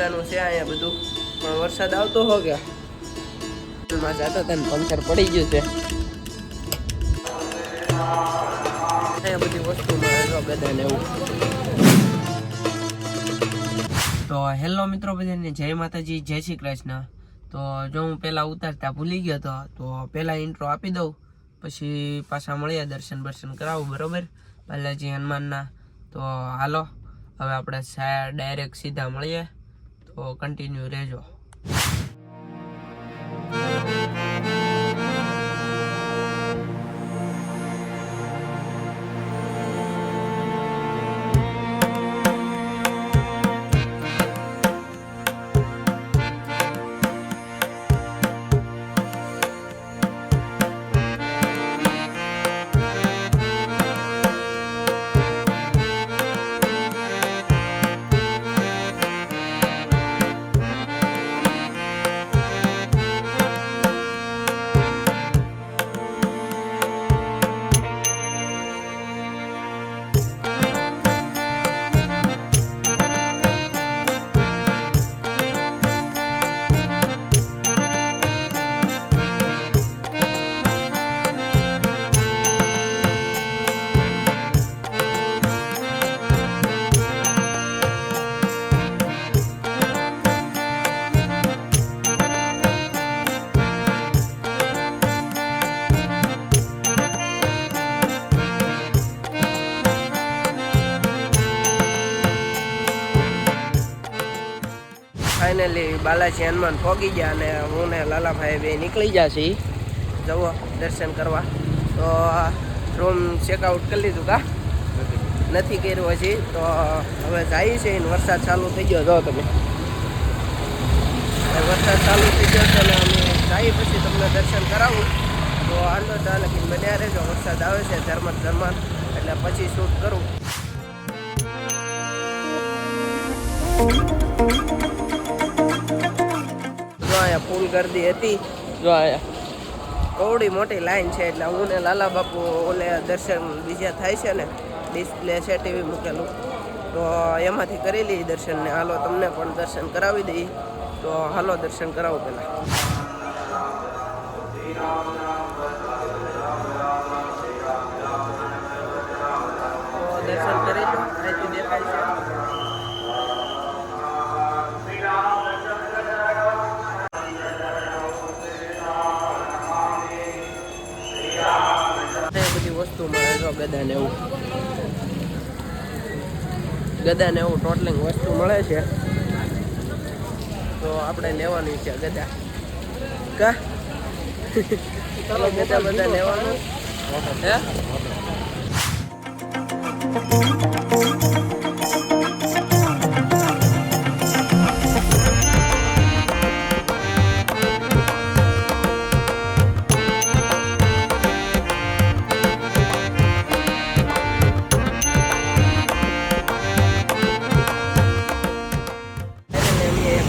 મજાનું છે અહીંયા બધું, પણ વરસાદ આવતો હો કે માં જાતા તને પંચર પડી ગયું છે. અહીંયા બધી વસ્તુ મળે જો બધાને એવું. તો હેલો મિત્રો બધાને જય માતાજી, જય શ્રી કૃષ્ણ. તો જો હું પહેલાં ઉતારતા ભૂલી ગયો હતો, તો પહેલાં ઇન્ટ્રો આપી દઉં, પછી પાછા મળીએ, દર્શન કરાવું બરાબર બાલાજી હનુમાનના. તો હાલો હવે આપણે ડાયરેક્ટ સીધા મળીએ, તો કન્ટિન્યુ રહેજો. ફાઇનલી બાલાજી હનુમાન પહોંચી ગયા અને હું ને લાલાભાઈ બે નીકળી ગયા છીએ જવો દર્શન કરવા. તો રૂમ ચેકઆઉટ કરી લીધું કા નથી કર્યું હજી, તો હવે જાય છે. વરસાદ ચાલુ થઈ ગયો, જો તમે વરસાદ ચાલુ થઈ ગયો છે અને અમે જઈએ પછી તમને દર્શન કરાવું. તો આંદો ચાલે કે બન્યા રહેજો, વરસાદ આવે છે ઝરમર એટલે પછી શૂટ કરું. જો અહીંયા ફૂલ ગરદી હતી, જો અહીંયા કવડી મોટી લાઈન છે, એટલે હું ને લાલા બાપુ ઓલે દર્શન બીજા થાય છે ને, ડિસ્પ્લે છે ટીવી મૂકેલું, તો એમાંથી કરી લઈએ દર્શન ને. હાલો તમને પણ દર્શન કરાવી દઈએ, તો હાલો દર્શન કરાવો પહેલાં. તો દર્શન કરી લો, અહીંથી દેખાય છે. બધી વસ્તુ મળે જો ગદાને એવું ટોટલિંગ વસ્તુ મળે છે, તો આપણે લેવાની છે ગદા કા ગદા બધા લેવાનું હે.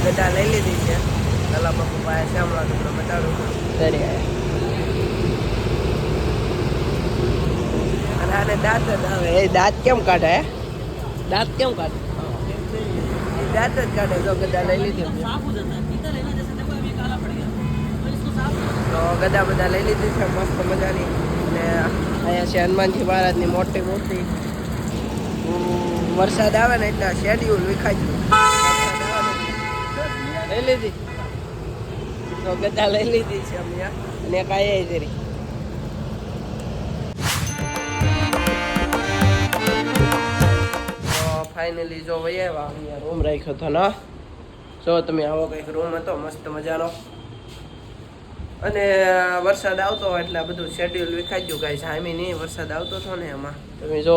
ગદા લઈ લીધી છે લાલા બાપુ પાસે છે, હમણાં તમને બતાડું કરી અને આને દાંત જ આવે. એ દાંત કેમ કાઢે? દાંત કેમ કાઢે? એ દાંત જ કાઢે. જો ગદા લઈ લીધી, તો ગદા બધા લઈ લીધી છે મસ્ત મજાની. અને અહીંયા છે હનુમાનજી મહારાજની મોટી મૂર્તિ. વરસાદ આવે ને એટલે શેડ્યુલ વિખાઈ ગયું. લઈ લીધી તો ગદા લઈ લીધી છે અમે, અને કાંઈ જરી તો ફાઇનલી જો વહી આવ્યા. અહીંયા રૂમ રાખ્યો હતો ને, જો તમે આવો કંઈક રૂમ હતો મસ્ત મજાનો. અને વરસાદ આવતો હોય એટલે બધું શેડ્યુલ વિખાઈ ગયું કાંઈ જામી નહીં. વરસાદ આવતો હતો ને એમાં તમે જો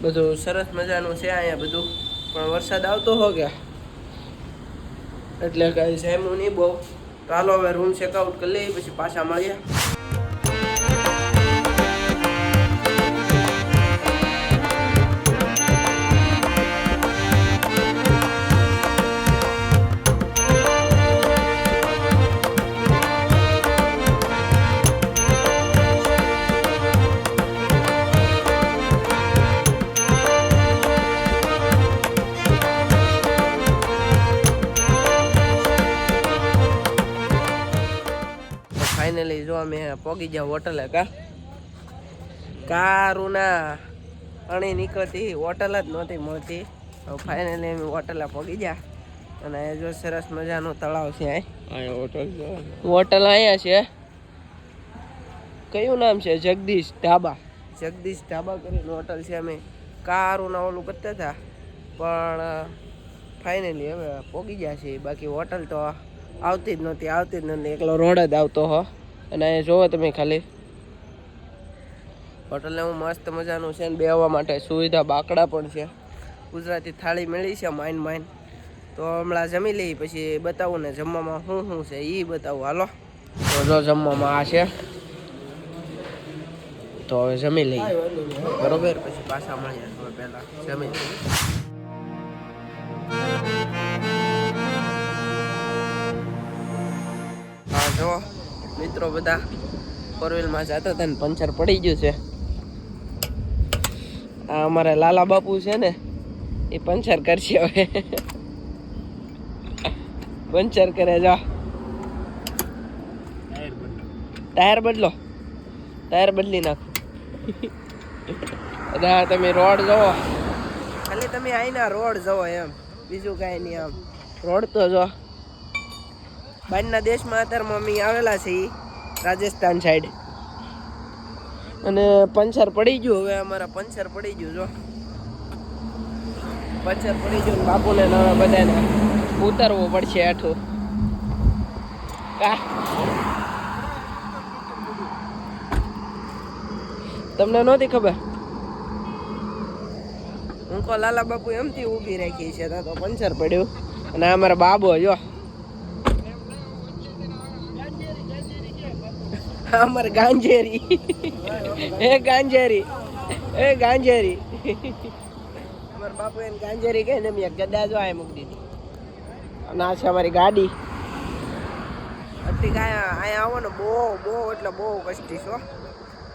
બધું સરસ મજાનું છે અહીંયા બધું, પણ વરસાદ આવતો હો કે એટલે કાંઈ જામ્યું નહીં બહુ. તો હાલો હવે રૂમ ચેકઆઉટ કરી લઈએ, પછી પાછા મળીએ. ફાઇનલી જો અમે પોગી ગયા હોટલે કારુના અણી નીકળતી હોટલ જ નહોતી મળતી. તો ફાઇનલી અમે હોટલે પોગી ગયા અને જો સરસ મજાનું તળાવ છે. હોટલ અહીંયા છે. કયું નામ છે? જગદીશ ઢાબા. જગદીશ ઢાબા કરીને હોટલ છે. અમે કારુના ઓલું કરતા હતા પણ ફાઇનલી હવે પોગી ગયા છે. બાકી હોટલ તો આવતી જ નહોતી. એકલો રોડ જ આવતો હો. અને અહીંયા જોવો તમે ખાલી હોટલ એવું મસ્ત મજાનું છે ને બેહવા માટે સુવિધા બાકડા પણ છે. ગુજરાતી થાળી મળી છે માઇન. તો હમણાં જમી લઈ પછી બતાવું ને જમવામાં શું છે એ બતાવું. હાલો તો જો જમવામાં આ છે. તો હવે જમી લઈએ બરોબર, પછી પાછા મળીએ. હવે પહેલાં જમી લઈએ. હા જો મિત્રો બધા ફોરવ્હીલમાં જતા હતા ને પંચર પડી ગયું છે. આ અમારા લાલા બાપુ છે ને એ પંચર કરશે હવે. પંચર કરે જા. ટાયર બદલી નાખો. તમે રોડ જોવો ખાલી, તમે અહીંના રોડ જોવો એમ, બીજું કાંઈ નહીં. આમ રોડ તો જો બહારના દેશમાં અત્યારે મમ્મી આવેલા છે એ રાજસ્થાન સાઈડ, અને પંચર પડી ગયું. હવે અમારા પંચર પડી ગયું જો, પંચર પડી ગયું. બાપુને હવે બધાને ઉતરવું પડશે હેઠું. તમને નહોતી ખબર? હું કહો લાલા બાપુ એમથી ઊભી રાખી છે તો પંચર પડ્યું. અને અમારા બાબો જો, અમારે ગાંજેરી. ગાંજેરી અમારા બાપુ એને ગાંજેરી કહીને મેં ગદા જો આ મૂકી દીધી. અને આ છે અમારી ગાડી. અત્યારે અહીંયા આવવાનું બહુ એટલે બહુ કષ્ટી છો.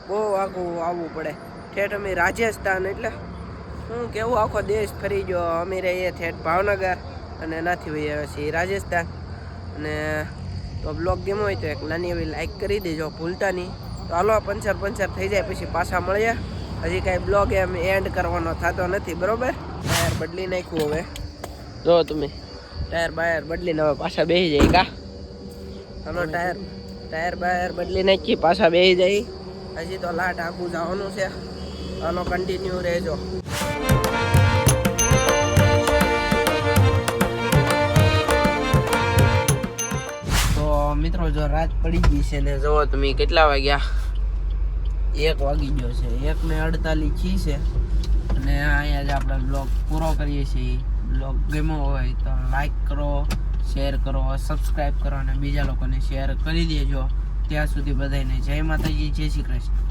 બહુ આઘું આવવું પડે. ઠેઠ અમે રાજસ્થાન, એટલે હું કેવું આખો દેશ ફરી ગયો. અમે રહીએ ઠેઠ ભાવનગર અને એનાથી વહી આવે છે રાજસ્થાન. અને તો બ્લોગ ગેમ હોય તો એક નાની એવી લાઈક કરી દેજો ભૂલતા નહીં. તો હાલો પંચર થઈ જાય પછી પાછા મળીએ. હજી કાંઈ બ્લોગ એમ એન્ડ કરવાનો થતો નથી બરોબર. ટાયર બદલી નાખ્યું. હવે જો તમે ટાયર બદલીને હવે પાછા બેસી જાય કા. હાલો ટાયર બદલી નાખી પાછા બેસી જાય. હજી તો લાટ આખું જવાનું છે. હાલો કન્ટિન્યુ રહેજો. તો મિત્રો જો રાત પડી ગઈ છે ને જુઓ તમે કેટલા વાગ્યા? 1 વાગી ગયો છે. 1:48 છે. અને અહીંયા જ આપણે બ્લોગ પૂરો કરીએ છીએ. બ્લોગ ગમ્યો હોય તો લાઈક કરો, શેર કરો, સબસ્ક્રાઈબ કરો અને બીજા લોકોને શેર કરી દેજો. ત્યાં સુધી બધાને જય માતાજી, જય શ્રી કૃષ્ણ.